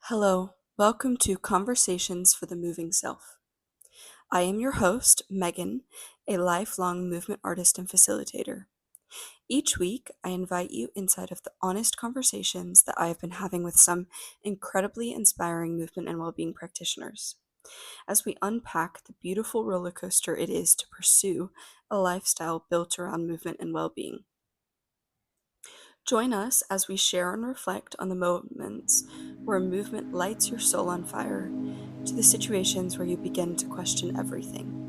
Hello, welcome to Conversations for the Moving Self. I am your host, Megan, a lifelong movement artist and facilitator. Each week, I invite you inside of the honest conversations that I have been having with some incredibly inspiring movement and well-being practitioners, as we unpack the beautiful roller coaster it is to pursue a lifestyle built around movement and well-being. Join us as we share and reflect on the moments where a movement lights your soul on fire, to the situations where you begin to question everything.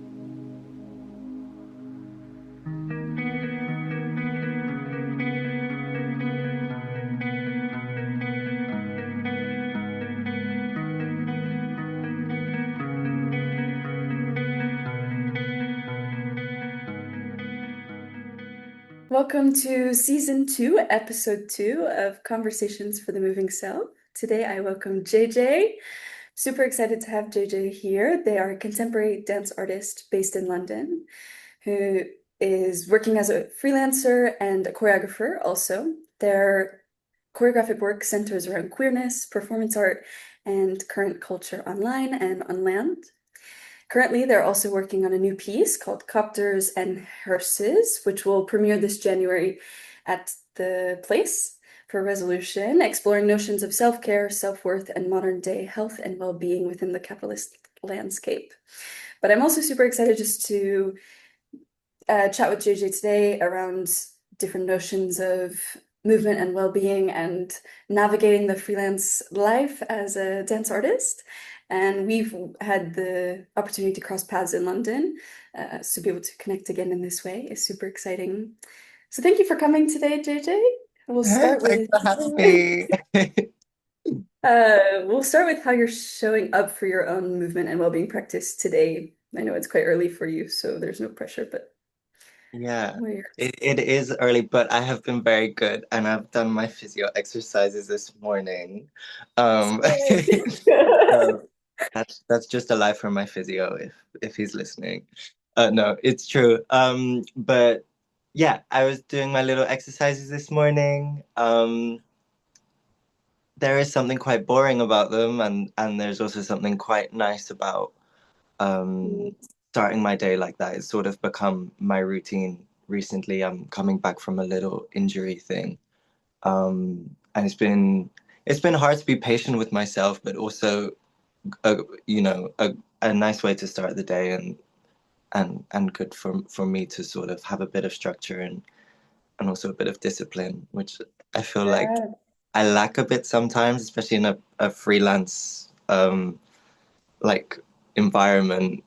Welcome to Season 2, Episode 2 of Conversations for the Moving Self. Today I welcome JJ. Super excited to have JJ here. They are a contemporary dance artist based in London who is working as a freelancer and a choreographer also. Their choreographic work centers around queerness, performance art, and current culture online and on land. Currently, they're also working on a new piece called Copters and Hearses, which will premiere this January at the Place for Resolution, exploring notions of self-care, self-worth, and modern-day health and well-being within the capitalist landscape. But I'm also super excited just to chat with JJ today around different notions of movement and well-being and navigating the freelance life as a dance artist. And we've had the opportunity to cross paths in London, so be able to connect again in this way is super exciting. So thank you for coming today, JJ. We'll Hey, start thanks with for having me. how you're showing up for your own movement and well-being practice today. I know it's quite early for you, so there's no pressure, but Yeah, where you're it is early, but I have been very good and I've done my physio exercises this morning. Um, good. so that's just a lie for my physio if he's listening. No, it's true. But yeah, I was doing my little exercises this morning. There is something quite boring about them, and there's also something quite nice about um, starting my day like that. It's sort of become my routine recently. I'm coming back from a little injury thing, and it's been hard to be patient with myself, but also a, a nice way to start the day, and good for me to sort of have a bit of structure and also a bit of discipline, which I feel like Yeah, I lack a bit sometimes, especially in a freelance like environment.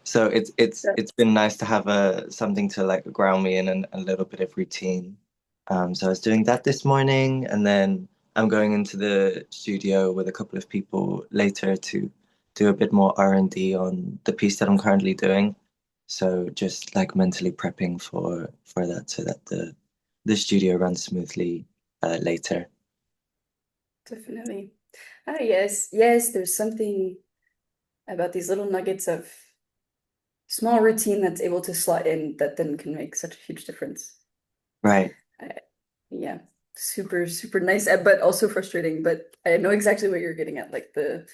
So it's been nice to have a something to like ground me in and a little bit of routine. So I was doing that this morning, and then I'm going into the studio with a couple of people later to do a bit more R&D on the piece that I'm currently doing. So just like mentally prepping for that so that the studio runs smoothly later. definitely. Ah, yes, yes, there's something about these little nuggets of small routine that's able to slot in that then can make such a huge difference. Right. Uh, yeah, super, super nice, but also frustrating. But I know exactly what you're getting at, like the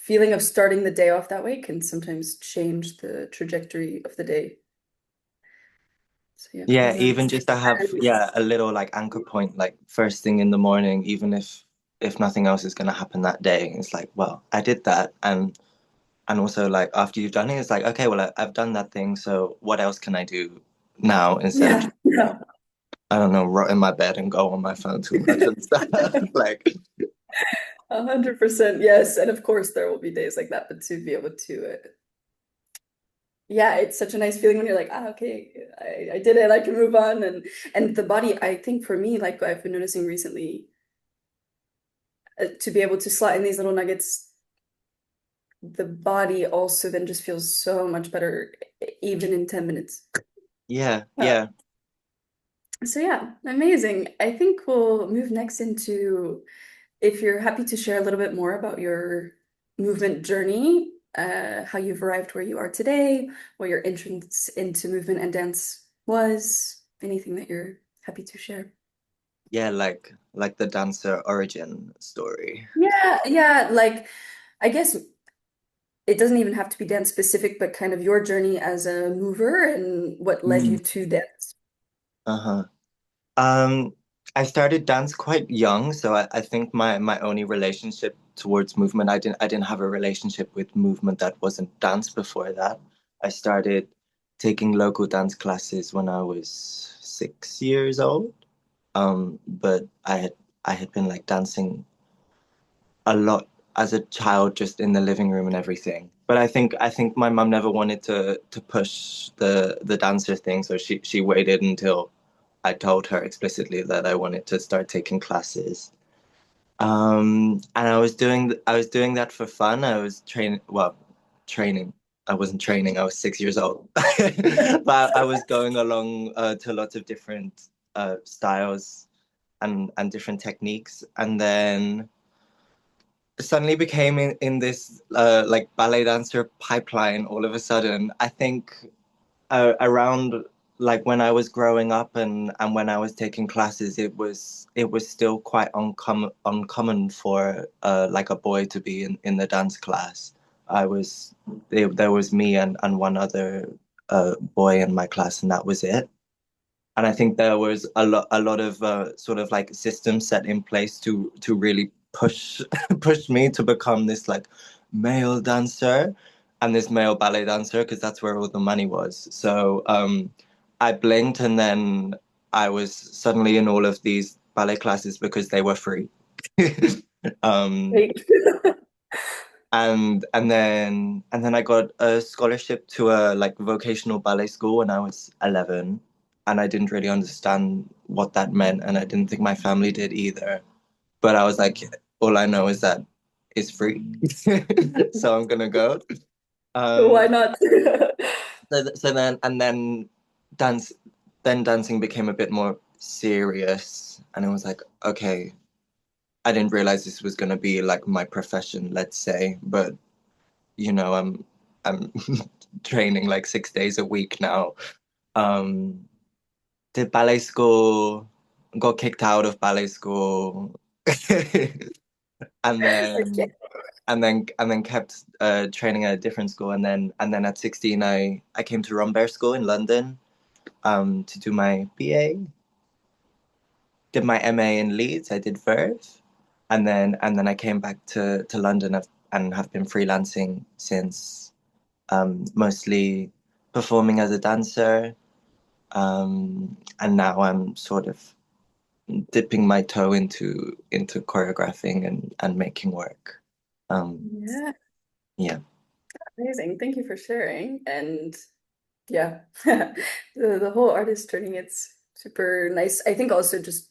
feeling of starting the day off that way can sometimes change the trajectory of the day. So yeah, Yeah, even that's just to have a little like anchor point like first thing in the morning, even if nothing else is gonna happen that day. It's like, well, I did that and also like after you've done it, it's like, okay, well I've done that thing, so what else can I do now instead of yeah, just, yeah. I don't know, rot in my bed and go on my phone too much and stuff. Like 100%, yes. And of course, there will be days like that, but to be able to, yeah, it's such a nice feeling when you're like, ah, okay, I did it, I can move on. And the body, I think for me, like I've been noticing recently, to be able to slot in these little nuggets, the body also then just feels so much better, even in 10 minutes. yeah, Uh, yeah. so yeah, amazing. I think we'll move next into if you're happy to share a little bit more about your movement journey, how you've arrived where you are today, what your entrance into movement and dance was, anything that you're happy to share. Yeah, like the dancer origin story. Yeah, yeah, like I guess it doesn't even have to be dance specific, but kind of your journey as a mover and what led Mm. you to dance. Uh-huh. Um, I started dance quite young, so I think my only relationship towards movement, I didn't have a relationship with movement that wasn't dance before that. I started taking local dance classes when I was 6 years old. But I had been like dancing a lot as a child, just in the living room and everything. But I think my mum never wanted to push the dancer thing, so she waited until I told her explicitly that I wanted to start taking classes. And I was doing that for fun. I was training. I wasn't training. I was 6 years old, but I was going along to lots of different styles and different techniques, and then suddenly became in this like ballet dancer pipeline all of a sudden. I think around like when I was growing up and when I was taking classes, it was still quite uncommon for like a boy to be in the dance class. There was me and one other boy in my class, and that was it. And I think there was a lot of sort of like systems set in place to really push push me to become this like male dancer and this male ballet dancer, because that's where all the money was. So I blinked, and then I was suddenly in all of these ballet classes because they were free. um, Right. and then I got a scholarship to a like vocational ballet school when I was 11, and I didn't really understand what that meant, and I didn't think my family did either. But I was like, all I know is that it's free, so I'm gonna go. Why Um, not? so then and dance, then dancing became a bit more serious, and it was like, okay, I didn't realize this was gonna be like my profession, let's say, but I'm training like 6 days a week now. Um, did ballet school, got kicked out of ballet school, and Okay. then and then kept training at a different school, and then at 16 I came to Rambert School in London to do my BA, did my MA in Leeds, I did Verve, and then I came back to London and have been freelancing since, mostly performing as a dancer. And now I'm sort of dipping my toe into choreographing and making work. Um, Yeah, yeah. amazing. Thank you for sharing. And yeah, the whole artist journey, it's super nice. I think also just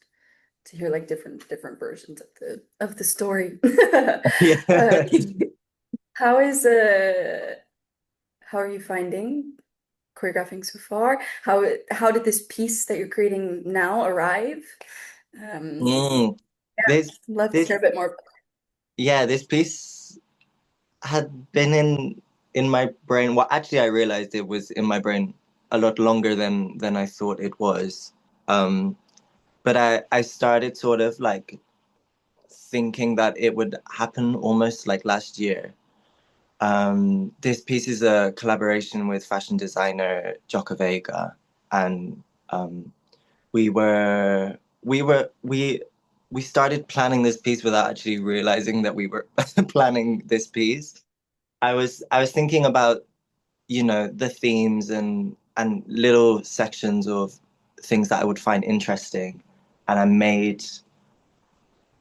to hear like different versions of the story. Yeah. Um, how is how are you finding choreographing so far? How did this piece that you're creating now arrive? Um, Mm. yeah, This love to this hear a bit more. yeah, this piece had been in my brain. Well, actually, I realized it was in my brain a lot longer than I thought it was. Um, but I started sort of like thinking that it would happen almost like last year. This piece is a collaboration with fashion designer Jocka Vega, and we were we were we started planning this piece without actually realizing that we were planning this piece. I was thinking about, the themes and little sections of things that I would find interesting, and I made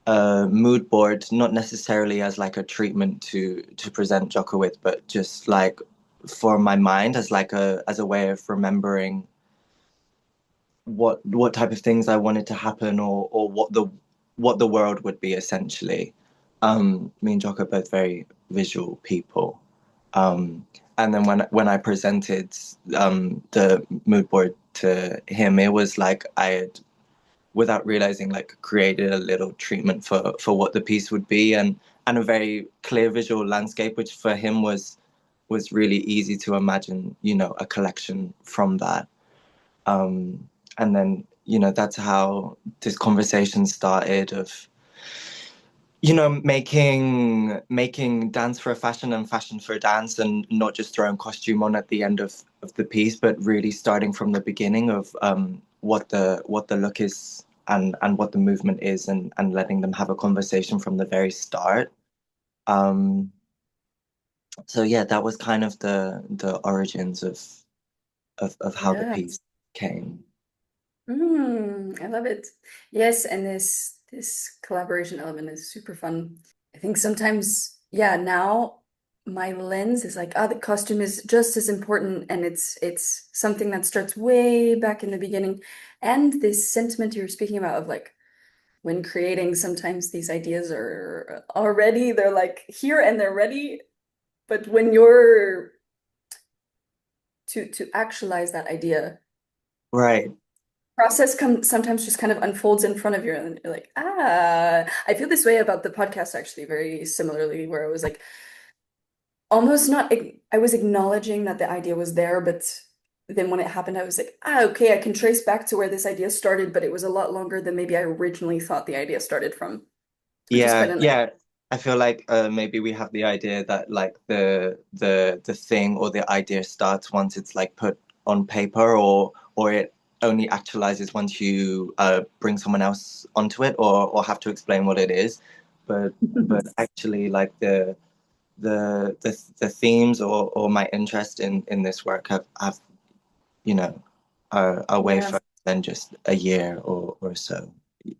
a mood board, not necessarily as like a treatment to present Jocko with, but just like for my mind as like a way of remembering what type of things I wanted to happen, or what the world would be essentially. Me and Jocko are both very visual people. Um, and then when I presented the mood board to him, it was like I had, without realizing, like created a little treatment for what the piece would be, and a very clear visual landscape, which for him was really easy to imagine, a collection from that. And then that's how this conversation started of, making dance for a fashion and fashion for a dance, and not just throwing costume on at the end of the piece, but really starting from the beginning of what the look is and what the movement is, and letting them have a conversation from the very start. Um, so yeah, that was kind of the origins of how the Yeah. piece came. I love it. Yes, and this collaboration element is super fun. I think sometimes, yeah, now my lens is like, the costume is just as important, and it's something that starts way back in the beginning. And this sentiment you were speaking about of like when creating, sometimes these ideas are already, they're like here and they're ready, but when you're to actualize that idea, Right. process sometimes just kind of unfolds in front of you, and you're like, I feel this way about the podcast actually very similarly, where it was like almost not, I was acknowledging that the idea was there, but then when it happened, I was like, okay, I can trace back to where this idea started, but it was a lot longer than maybe I originally thought the idea started from, which is quite Yeah, a nice. yeah. I feel like maybe we have the idea that like the thing or the idea starts once it's like put on paper, or it only actualizes once you bring someone else onto it, or have to explain what it is. But actually, like the themes or my interest in this work have you know are way Yeah, further than just a year or so.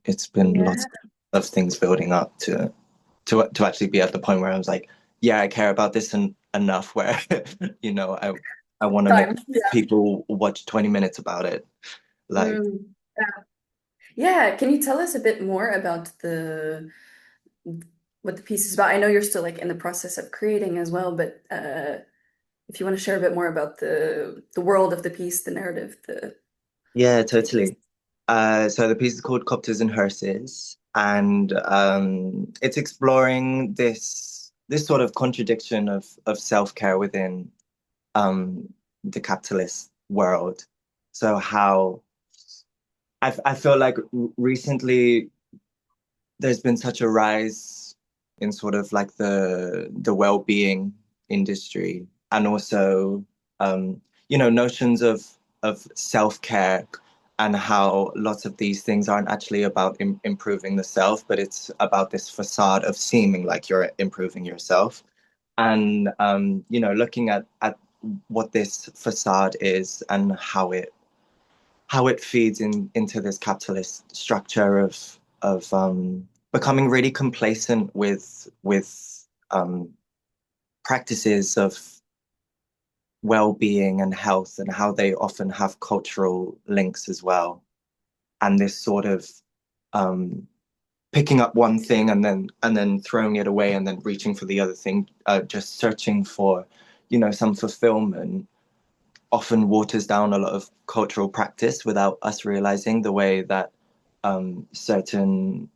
It's been lots yeah, of things building up to actually be at the point where I was like, yeah, I care about this enough where I want to make time. Yeah. people watch 20 minutes about it. Like, Mm. Yeah. Yeah, can you tell us a bit more about the what the piece is about? I know you're still like in the process of creating as well, but if you want to share a bit more about the world of the piece, the narrative, yeah, the piece. totally. So the piece is called Copters and Hearses, and it's exploring this sort of contradiction of self-care within um, the capitalist world. So how I feel like recently there's been such a rise in sort of like the well-being industry, and also notions of self-care, and how lots of these things aren't actually about improving the self, but it's about this facade of seeming like you're improving yourself. And looking at what this facade is, and how it feeds into this capitalist structure of becoming really complacent with practices of well-being and health, and how they often have cultural links as well. And this sort of um, picking up one thing and then throwing it away, and then reaching for the other thing, just searching for some fulfillment, often waters down a lot of cultural practice without us realizing, the way that certain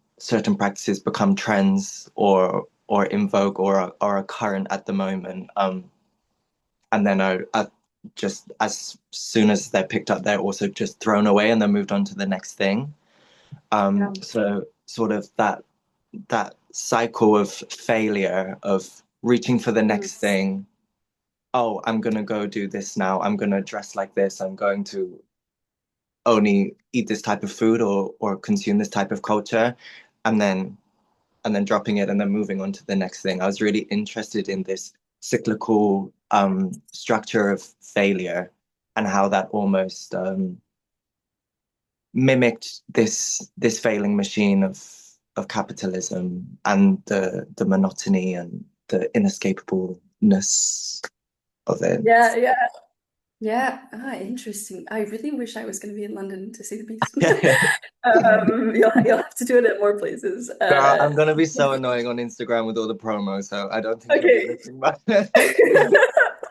practices become trends, or in vogue, or are current at the moment, and then are just as soon as they're picked up, they're also just thrown away, and then moved on to the next thing. Yeah. So sort of that cycle of failure, of reaching for the Mm. next thing. Oh, I'm gonna go do this now. I'm gonna dress like this. I'm going to only eat this type of food, or consume this type of culture, and then dropping it, and then moving on to the next thing. I was really interested in this cyclical structure of failure, and how that almost mimicked this failing machine of capitalism, and the monotony and the inescapableness of it. Yeah, yeah, yeah. Interesting. I really wish I was going to be in London to see the piece. You'll have to do it at more places. Girl, I'm gonna be so annoying on Instagram with all the promos, so I don't think you'll be Okay. listening back.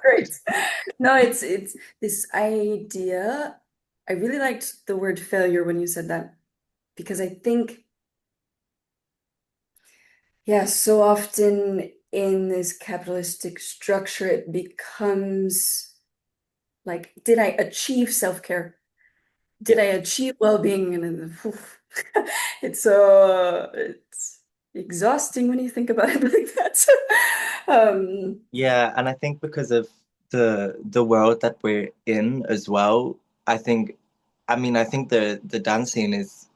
Great. No, it's this idea. I really liked the word failure when you said that, because I think, yeah, so often in this capitalistic structure, it becomes like, did I achieve self-care? did I achieve well-being? And it's exhausting when you think about it like that. Um, Yeah, and I think because of the world that we're in as well, I think I think the dance scene is,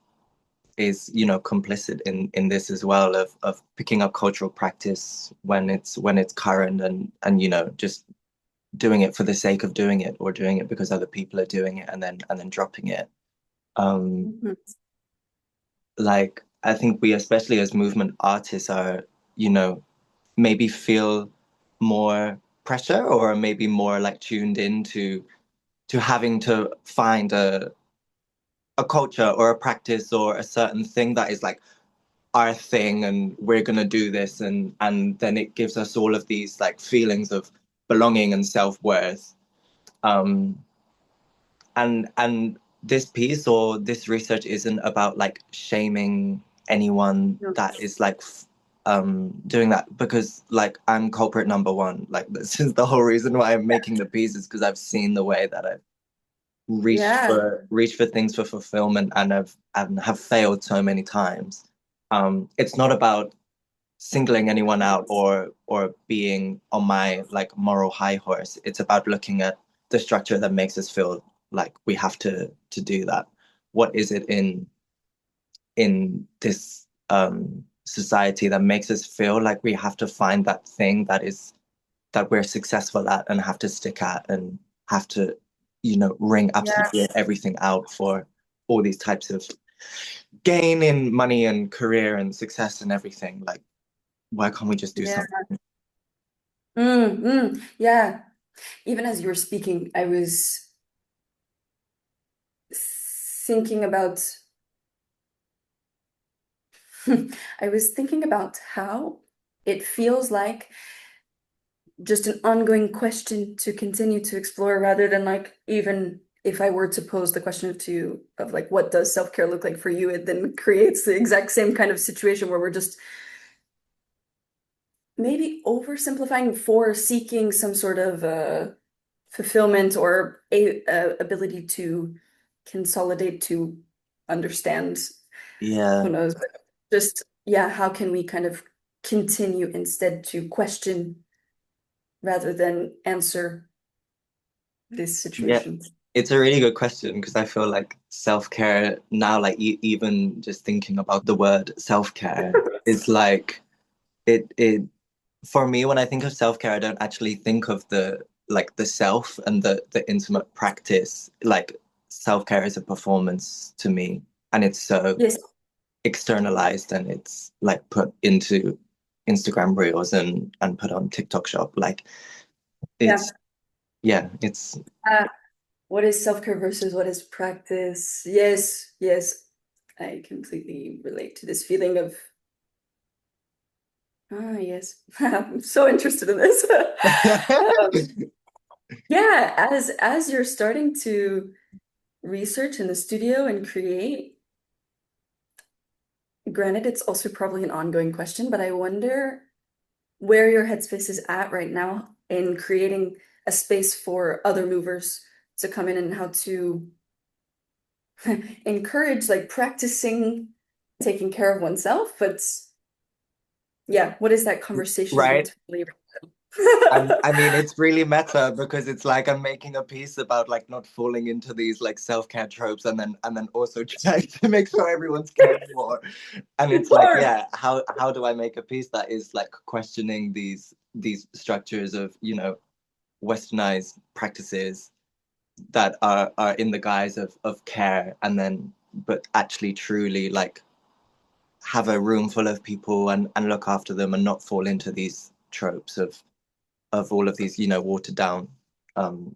complicit in this as well of picking up cultural practice when it's current and just doing it for the sake of doing it or doing it because other people are doing it and then dropping it. Um, mhm. like I think we, especially as movement artists, are, maybe feel more pressure or maybe more like tuned into to having to find a culture or a practice or a certain thing that is like our thing and we're gonna do this and then it gives us all of these like feelings of belonging and self-worth. Um, and this piece or this research isn't about like shaming anyone No. that is like doing that because like I'm culprit number one. Like this is the whole reason why I'm making the pieces because I've seen the way that I've Yeah, reached for things for fulfillment and have failed so many times. It's not about singling anyone out or being on my like moral high horse. It's about looking at the structure that makes us feel like we have to do that. What is it in this society that makes us feel like we have to find that thing that we're successful at and have to stick at and have to, wring yeah, absolutely everything out for all these types of gain in money and career and success and everything. Like, why can't we just do yeah. something? Yeah. Even as you were speaking, I was thinking about I was thinking about how it feels like just an ongoing question to continue to explore rather than like even if I were to pose the question to you of like what does self-care look like for you, it then creates the exact same kind of situation where we're just maybe oversimplifying for seeking some sort of fulfillment or a ability to consolidate to understand, who Yeah, knows, but just yeah, how can we kind of continue instead to question rather than answer this yeah. situation? It's a really good question because I feel like self-care now, like even just thinking about the word self-care is like it for me when I think of self-care, I don't actually think of the self and the intimate practice. Like self-care is a performance to me, and it's so Yes, externalized and it's like put into Instagram reels and put on TikTok shop. Like yeah. it's yeah, it's Uh, what is self-care versus what is practice? Yes, yes. I completely relate to this feeling of, ah, yes. I'm so interested in this. Um, yeah, as you're starting to research in the studio and create, granted, it's also probably an ongoing question, but I wonder where your headspace is at right now in creating a space for other movers to come in and how to encourage like practicing taking care of oneself. But yeah, what is that conversation right. internally? I mean, it's really meta because it's like I'm making a piece about like not falling into these like self-care tropes and then also trying to make sure everyone's cared for. And it's like, Or yeah, how do I make a piece that is like questioning these structures of, westernized practices that are in the guise of care and then but actually truly like have a room full of people and look after them and not fall into these tropes of all of these, watered down um,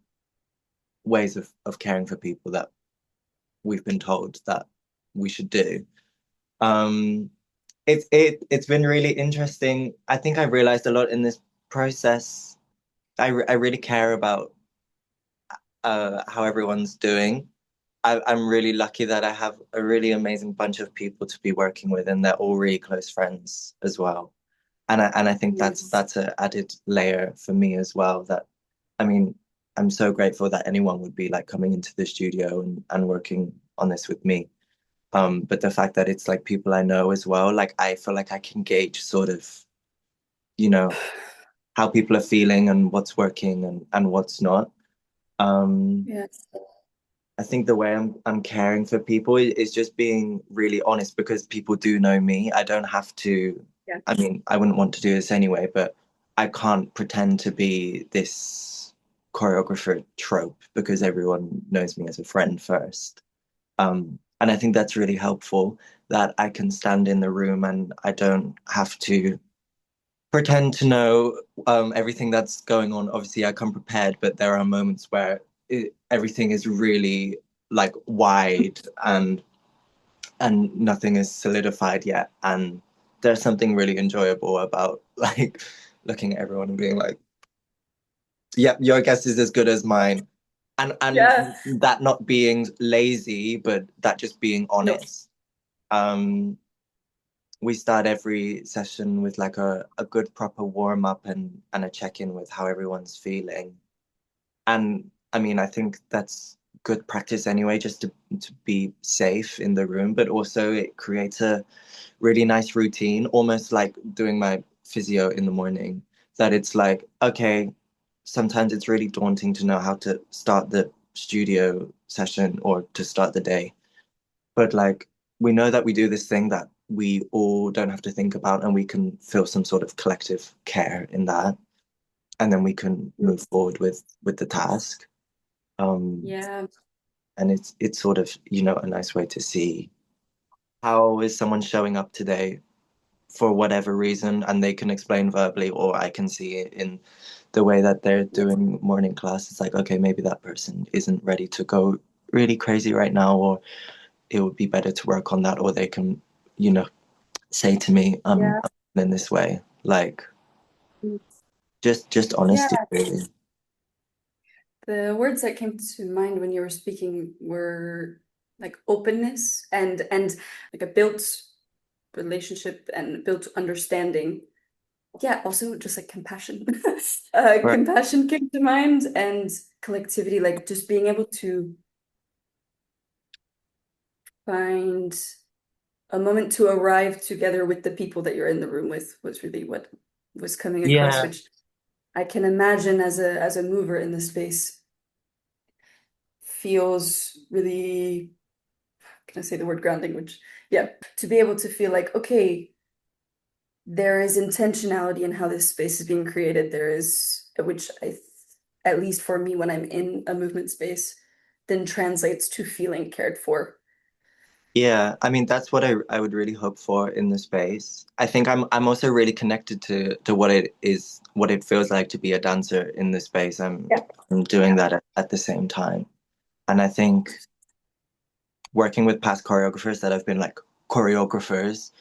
ways of caring for people that we've been told that we should do. Um, it's been really interesting. I think I realized a lot in this process. I really care about how everyone's doing. I'm really lucky that I have a really amazing bunch of people to be working with, and they're all really close friends as well. And I think that's yes. an added layer for me as well. That I mean, I'm so grateful that anyone would be like coming into the studio and working on this with me. But the fact that it's like people I know as well, like I feel like I can gauge sort of, you know, how people are feeling and what's working and what's not. Um, Yes. I think the way I'm caring for people is just being really honest because people do know me. I don't have to, Yeah. I mean, I wouldn't want to do this anyway, but I can't pretend to be this choreographer trope because everyone knows me as a friend first. And I think that's really helpful that I can stand in the room and I don't have to pretend to know everything that's going on. Obviously, I come prepared, but there are moments where everything is really like wide and nothing is solidified yet. And there's something really enjoyable about like looking at everyone and being like, "Yep, your guess is as good as mine." And Yeah. that not being lazy, but that just being No. honest. Um, we start every session with like a good proper warm up and a check in with how everyone's feeling. And I mean, I think that's good practice anyway, just to be safe in the room, but also it creates a really nice routine, almost like doing my physio in the morning, that it's like, okay, sometimes it's really daunting to know how to start the studio session or to start the day. But like we know that we do this thing that we all don't have to think about and we can feel some sort of collective care in that. And then we can move forward with the task. Um, Yeah. and it's sort of, you know, a nice way to see how is someone showing up today for whatever reason, and they can explain verbally, or I can see it in the way that they're Yes. doing morning class. It's like, okay, maybe that person isn't ready to go really crazy right now, or it would be better to work on that, or they can, you know, say to me, Yeah. I'm in this way. Like just Yeah. honesty, really. The words that came to mind when you were speaking were like openness and like a built relationship and built understanding. Yeah, also just like compassion. Right. Compassion came to mind and collectivity, like just being able to find a moment to arrive together with the people that you're in the room with was really what was coming across, Yeah. which I can imagine as a mover in the space feels really, can I say the word grounding, which yeah, to be able to feel like, okay, there is intentionality in how this space is being created. There is, which at least for me, when I'm in a movement space, then translates to feeling cared for. Yeah, I mean that's what I would really hope for in the space. I think I'm also really connected to what it is, what it feels like to be a dancer in the space. Yeah. I'm doing Yeah. that at the same time. And I think working with past choreographers that have been like choreographers,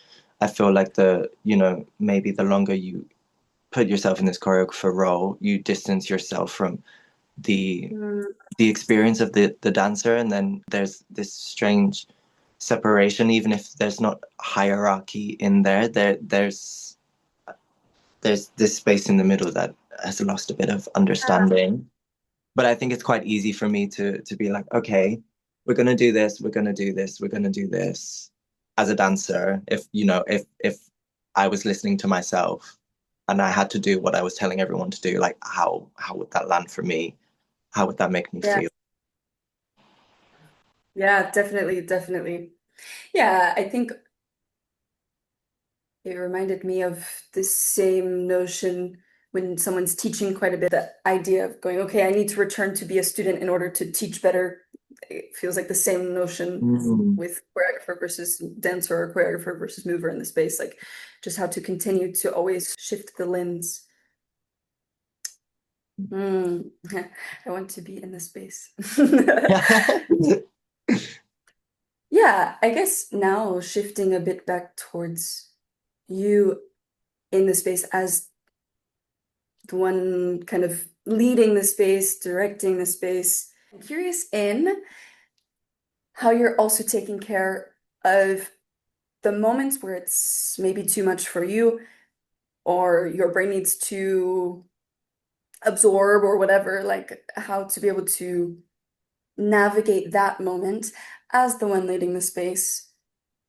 I feel like you know, maybe the longer you put yourself in this choreographer role, you distance yourself from the Mm, the experience of the dancer, and then there's this strange separation, even if there's not hierarchy in there's this space in the middle that has lost a bit of understanding. But I think it's quite easy for me to be like, okay, we're gonna do this, we're gonna do this, we're gonna do this as a dancer. If you know, if I was listening to myself and I had to do what I was telling everyone to do, like how would that land for me? How would that make me yeah. feel? Yeah, definitely, definitely. Yeah, I think it reminded me of this same notion when someone's teaching quite a bit, the idea of going, okay, I need to return to be a student in order to teach better. It feels like the same notion Mm. with choreographer versus dancer or choreographer versus mover in the space, like just how to continue to always shift the lens. Mm. I want to be in the space. Yeah, I guess now shifting a bit back towards you in the space as the one kind of leading the space, directing the space. I'm curious in how you're also taking care of the moments where it's maybe too much for you or your brain needs to absorb or whatever, like how to be able to navigate that moment as the one leading the space.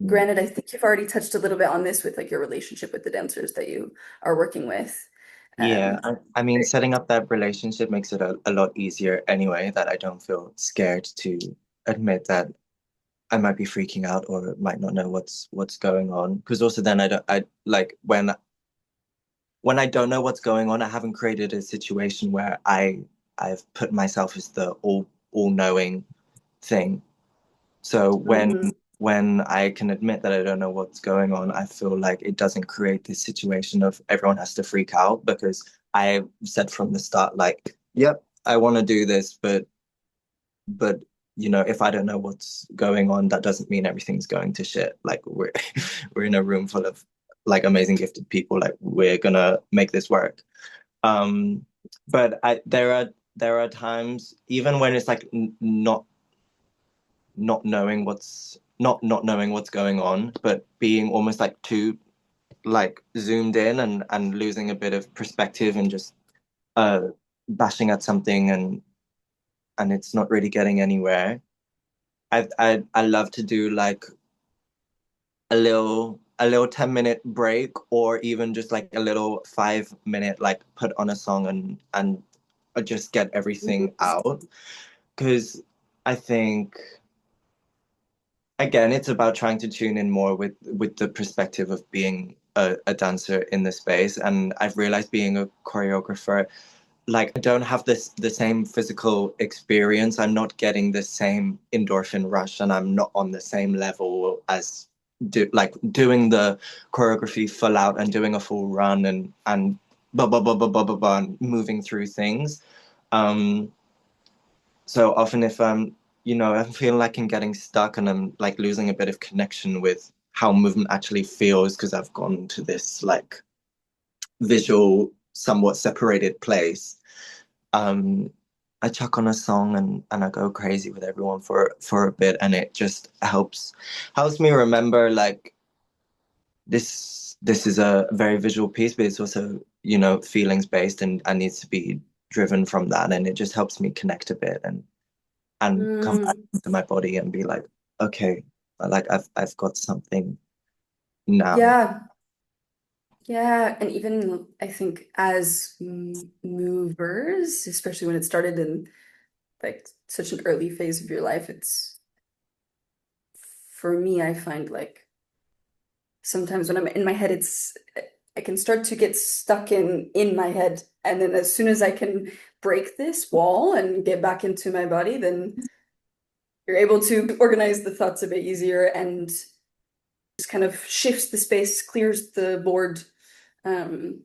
Mm. Granted, I think you've already touched a little bit on this with like your relationship with the dancers that you are working with. Yeah, Um, I mean, setting up that relationship makes it a lot easier anyway, that I don't feel scared to admit that I might be freaking out or might not know what's going on. Because also then I like when I don't know what's going on, I haven't created a situation where I've put myself as the all knowing thing. So mhm. when I can admit that I don't know what's going on, I feel like it doesn't create this situation of everyone has to freak out because I said from the start, like, yep, I want to do this, but if I don't know what's going on, that doesn't mean everything's going to shit. Like we're in a room full of like amazing gifted people. Like we're gonna make this work. Um, but there are times even when it's like not knowing what's going on, but being almost like too like zoomed in and losing a bit of perspective and just uh bashing at something and it's not really getting anywhere. I love to do like a little 10-minute break or even just like a little 5 minute like put on a song and just get everything out because I think again it's about trying to tune in more with the perspective of being a dancer in the space, and I've realized being a choreographer, like I don't have the same physical experience. I'm not getting the same endorphin rush, and I'm not on the same level as doing the choreography full out and doing a full run and blah blah blah blah blah blah, blah and moving through things. Um, so often if I'm feeling like I'm getting stuck and I'm like losing a bit of connection with how movement actually feels because I've gone to this like visual, somewhat separated place. um, I chuck on a song and I go crazy with everyone for a bit, and it just helps me remember like this is a very visual piece, but it's also feelings based and needs to be driven from that, and it just helps me connect a bit and come back Mm, to my body and be like, okay, like I've got something now. yeah, yeah, and even I think as movers, especially when it started in like such an early phase of your life, it's for me, I find like sometimes when I'm in my head, it's I can start to get stuck in my head, and then as soon as I can break this wall and get back into my body, then you're able to organize the thoughts a bit easier and just kind of shifts the space, clears the board. Um,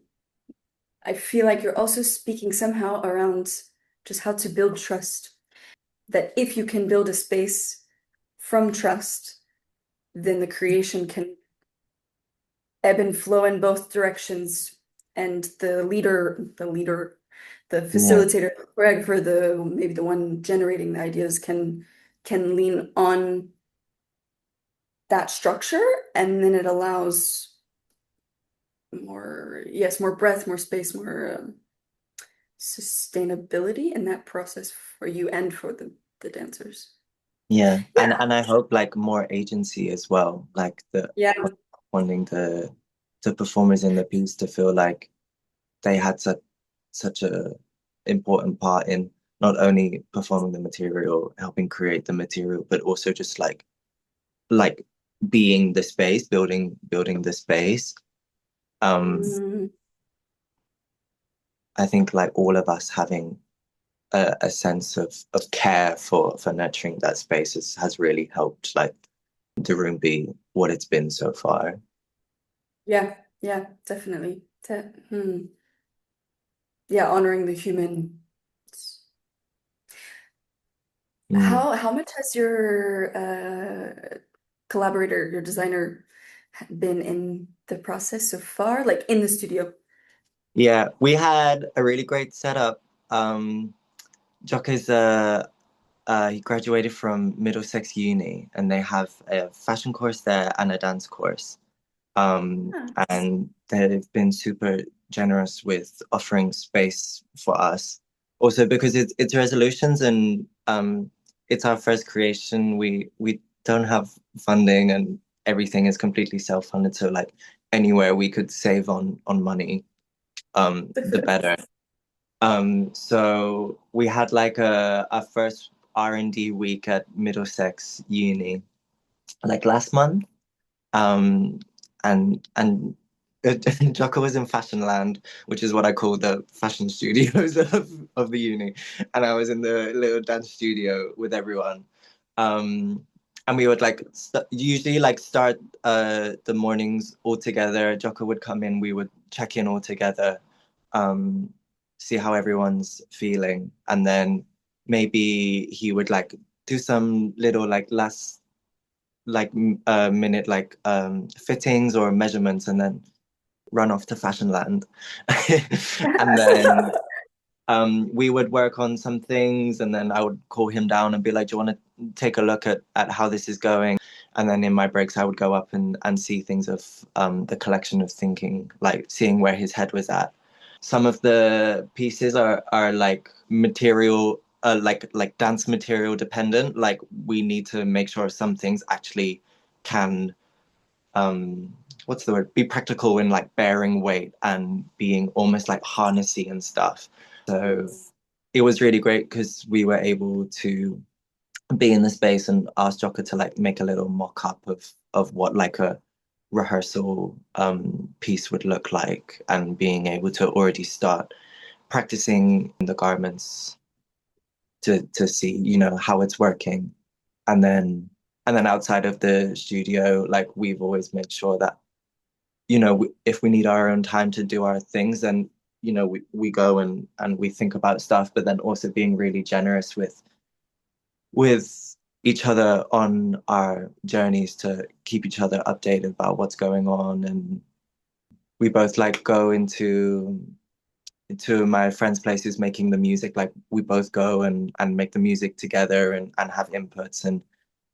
I feel like you're also speaking somehow around just how to build trust. That if you can build a space from trust, then the creation can ebb and flow in both directions. And the Yeah, facilitator, the choreographer, the maybe the one generating the ideas can lean on that structure, and then it allows more, yes, more breath, more space, more sustainability in that process for you and for the dancers. yeah, and Yeah, and I hope like more agency as well, like the yeah. wanting the performers in the piece to feel like they had such a important part in not only performing the material, helping create the material, but also just like being the space, building the space. Um, Mm, I think like all of us having a sense of care for nurturing that space has really helped like the room be what it's been so far. yeah, yeah, definitely. Yeah, honoring the human. Mm. How much has your collaborator, your designer, been in the process so far? Like in the studio? Yeah, we had a really great setup. Jock is he graduated from Middlesex Uni, and they have a fashion course there and a dance course. Huh. And they've been super generous with offering space for us. Also because it's resolutions and it's our first creation. We don't have funding and everything is completely self-funded. So like anywhere we could save on money, the better. So we had like a first R&D week at Middlesex Uni like last month. Um, and Jocko was in Fashion Land, which is what I call the fashion studios of the uni. And I was in the little dance studio with everyone. And we would like usually like start the mornings all together. Jocko would come in, we would check in all together, um, see how everyone's feeling, and then maybe he would like do some little like last like minute like fittings or measurements and then run off to Fashion Land. And then we would work on some things and then I would call him down and be like, do you want to take a look at how this is going? And then in my breaks, I would go up and see things of the collection of thinking, like seeing where his head was at. Some of the pieces are like material, like dance material dependent. Like we need to make sure some things actually can what's the word? Be practical in like bearing weight and being almost like harnessy and stuff. So it was really great because we were able to be in the space and ask Jocko to like make a little mock-up of what like a rehearsal piece would look like and being able to already start practicing the garments to see, you know, how it's working. And then outside of the studio, like we've always made sure that, you know, if we need our own time to do our things, then, you know, we go and we think about stuff, but then also being really generous with each other on our journeys to keep each other updated about what's going on. And we both like go into my friend's place who's making the music. Like we both go and make the music together and have inputs. And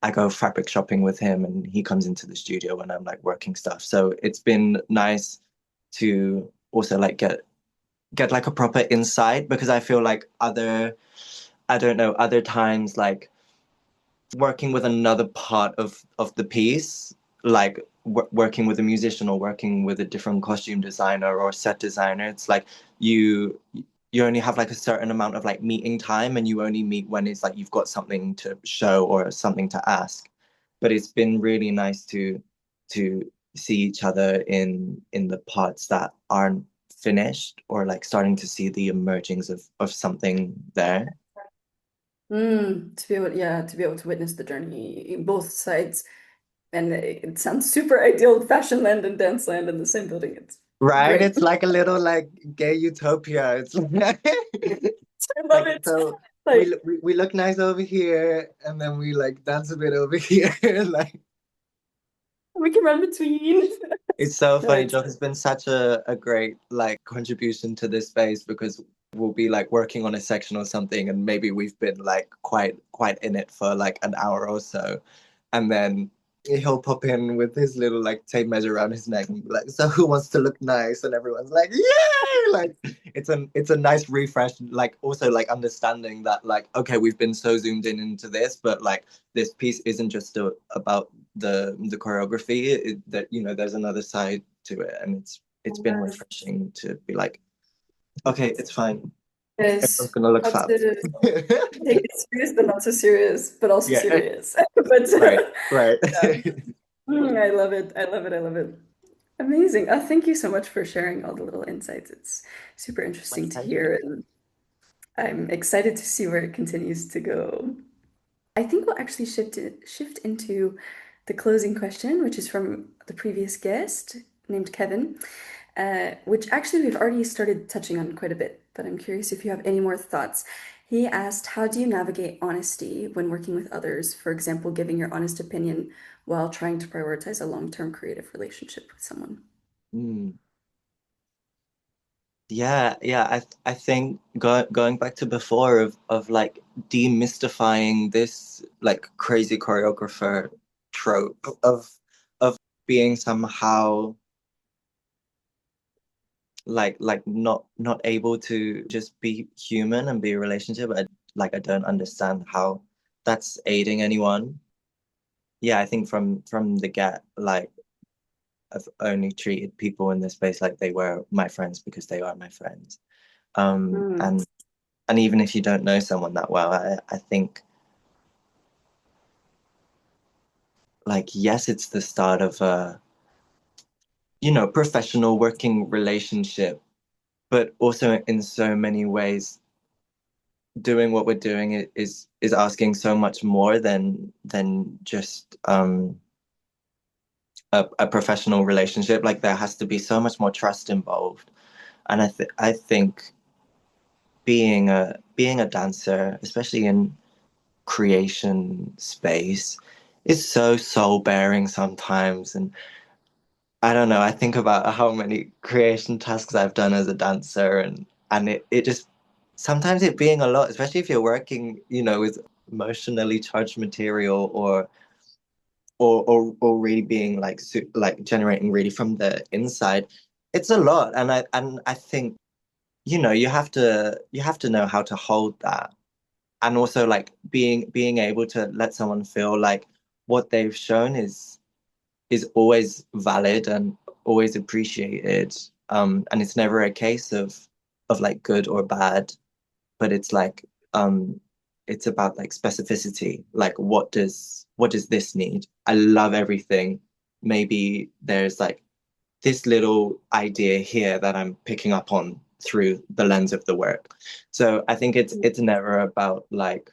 I go fabric shopping with him and he comes into the studio when I'm like working stuff. So it's been nice to also like get like a proper insight because I feel like I don't know, other times like working with another part of the piece, like working with a musician or working with a different costume designer or set designer, it's like you you only have like a certain amount of like meeting time and you only meet when it's like you've got something to show or something to ask. But it's been really nice to see each other in the parts that aren't finished or like starting to see the emergings of something there. To be able, yeah, to be able to witness the journey in both sides. And it sounds super ideal, fashion land and dance land in the same building. It's Right? great. It's like a little like gay utopia. It's like, I love like it. so Like we look nice over here and then we like dance a bit over here. Like we can run between. it's so No, funny. it's Jock has been such a great like contribution to this space because we'll be like working on a section or something and maybe we've been like quite in it for like an hour or so. And then he'll pop in with his little like tape measure around his neck and be like, so who wants to look nice? And everyone's like, yay! Like it's a nice refresh, like also like understanding that like, okay, we've been so zoomed in into this, but like this piece isn't just about the choreography, that you know, there's another side to it. And it's been refreshing to be like, okay, it's fine. is Everyone's gonna look how fab. to take it serious, but not so serious, but also Yeah, serious. But right, right. yeah. I love it. I love it. I love it. Amazing. Thank you so much for sharing all the little insights. It's super My interesting to pleasure. hear, and I'm excited to see where it continues to go. I think we'll actually shift into the closing question, which is from the previous guest named Kevin, which actually we've already started touching on quite a bit, but I'm curious if you have any more thoughts. He asked, how do you navigate honesty when working with others? For example, giving your honest opinion while trying to prioritize a long-term creative relationship with someone. Mm. Yeah. I think going back to before of like demystifying this like crazy choreographer trope of being somehow like not able to just be human and be a relationship. I don't understand how that's aiding anyone. Yeah, I think from the get, like I've only treated people in this space like they were my friends because they are my friends. Um, Mm. and and even if you don't know someone that well, I think like yes, it's the start of a professional working relationship, but also in so many ways, doing what we're doing is asking so much more than just a professional relationship. Like there has to be so much more trust involved, and I think being a dancer, especially in creation space, is so soul bearing sometimes. And I don't know, I think about how many creation tasks I've done as a dancer, and it just sometimes it being a lot, especially if you're working, with emotionally charged material or really being like like generating really from the inside. It's a lot, and I think you have to know how to hold that, and also like being able to let someone feel like what they've shown is always valid and always appreciated. And it's never a case of like good or bad, but it's like it's about like specificity. Like what does this need? I love everything. Maybe there's like this little idea here that I'm picking up on through the lens of the work. So I think it's never about like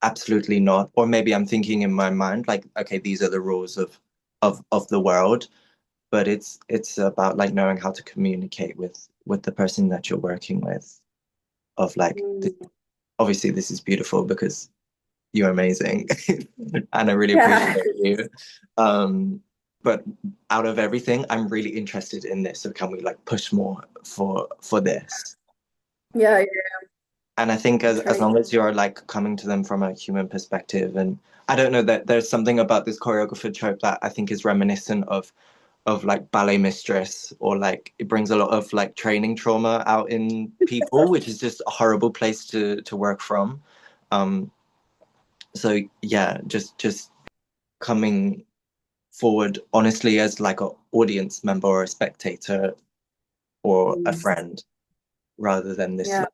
absolutely not. Or maybe I'm thinking in my mind, like, okay, these are the rules of the world, but it's about like knowing how to communicate with the person that you're working with. Of like, Mm. obviously, this is beautiful because you're amazing, and I really Yeah. appreciate you. Um, but out of everything, I'm really interested in this. So can we like push more for this? Yeah, And I think you're as trying. long as you're like coming to them from a human perspective, and I don't know that there's something about this choreographer trope that I think is reminiscent of like ballet mistress, or like it brings a lot of like training trauma out in people, which is just a horrible place to work from. Um, so yeah, just coming forward honestly as like an audience member or a spectator or a Mm. friend rather than this Yeah. like,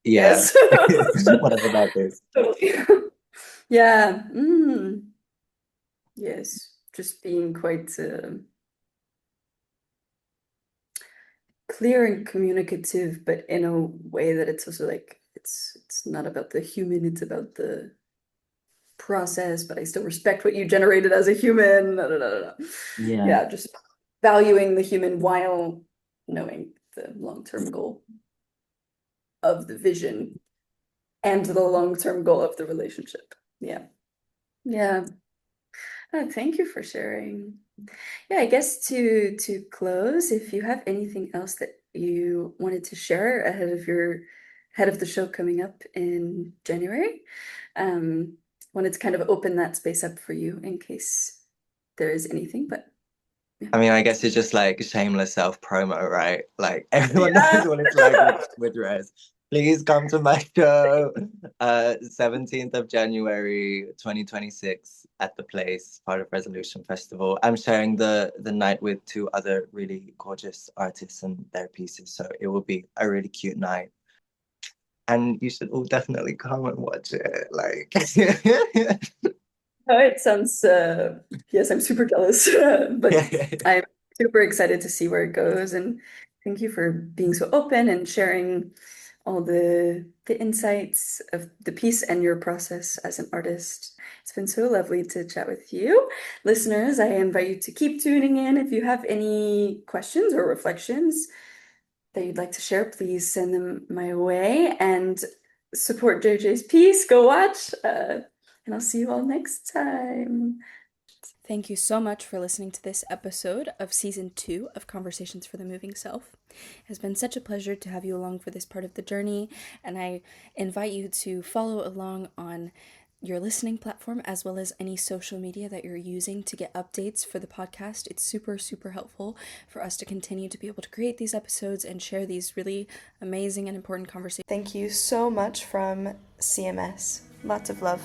yeah, Yes. whatever that is. Totally. Yeah. Yes. Just being quite clear and communicative, but in a way that it's also like it's not about the human, it's about the process, but I still respect what you generated as a human. Da, da, da, da, da. Yeah. Yeah, just valuing the human while knowing the long-term goal of the vision and the long-term goal of the relationship. Yeah. Yeah. Thank you for sharing. Yeah, I guess to close, if you have anything else that you wanted to share ahead of the show coming up in January, wanted to kind of open that space up for you in case there is anything, but yeah. I mean, I guess it's just like shameless self promo, right? Like everyone Yeah. knows what it's like with Rez. Please come to my show, 17th of January, 2026 at the Place, part of Resolution Festival. I'm sharing the night with two other really gorgeous artists and their pieces, so it will be a really cute night. And you should all definitely come and watch it. Like, Oh, it sounds, yes, I'm super jealous, but I'm super excited to see where it goes. And thank you for being so open and sharing all the insights of the piece and your process as an artist. It's been so lovely to chat with you. Listeners, I invite you to keep tuning in. If you have any questions or reflections that you'd like to share, please send them my way and support JJ's piece. Go watch. And I'll see you all next time. Thank you so much for listening to this episode of season 2 of Conversations for the Moving Self. It has been such a pleasure to have you along for this part of the journey, and I invite you to follow along on your listening platform, as well as any social media that you're using to get updates for the podcast. It's super, super helpful for us to continue to be able to create these episodes and share these really amazing and important conversations. Thank you so much from CMS. Lots of love.